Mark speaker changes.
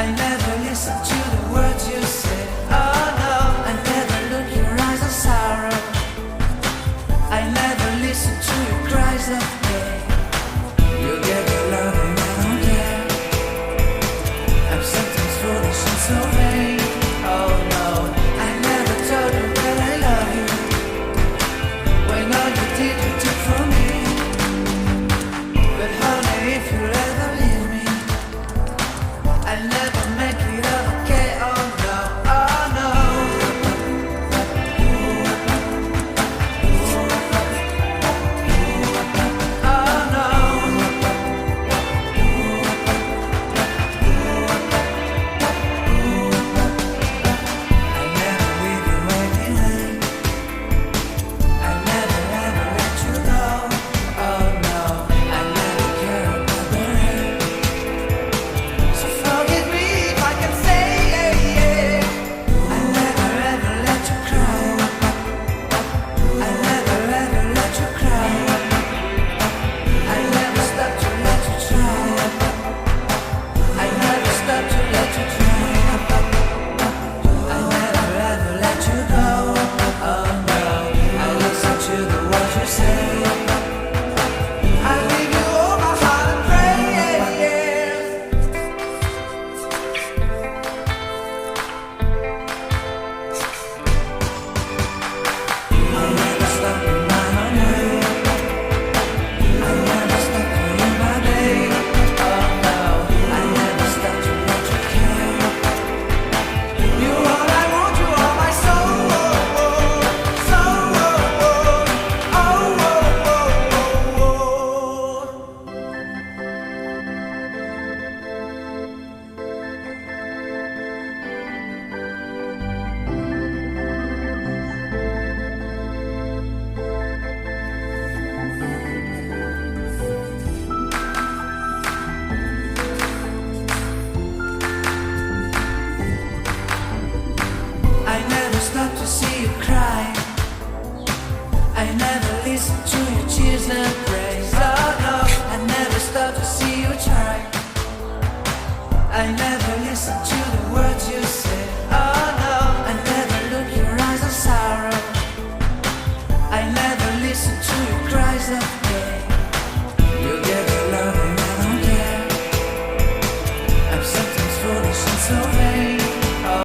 Speaker 1: I never listen to the words you say. Oh no, I never look your eyes of sorrow. I never listen to your cries of pain. You get your love and I don't care. I'm sometimes foolish and so vain. Oh no, I never told you that I love you, when all you did you took from me. But honey, if you ever leave me, I'll never make it okay. Oh no, oh no. Oh no. I'll never leave you waiting. I'll never ever let you go. Oh no, I'll never care about the rain. So forgive me if I can say yeah. I'll never ever let you cry. I'll never ever let you cry. I'll never stop to let you try. I'll never stop to let you try. I'll never ever let you go. Oh no, I listen to the words you say. I give you all my heart and prayers. I'll never stop in my own way. I'll never stop for you, my babe. Oh no, I'll never stop to let you care. You all I want, you are my soul. Soul. I never stop to see you cry. I never listen to your tears and praise.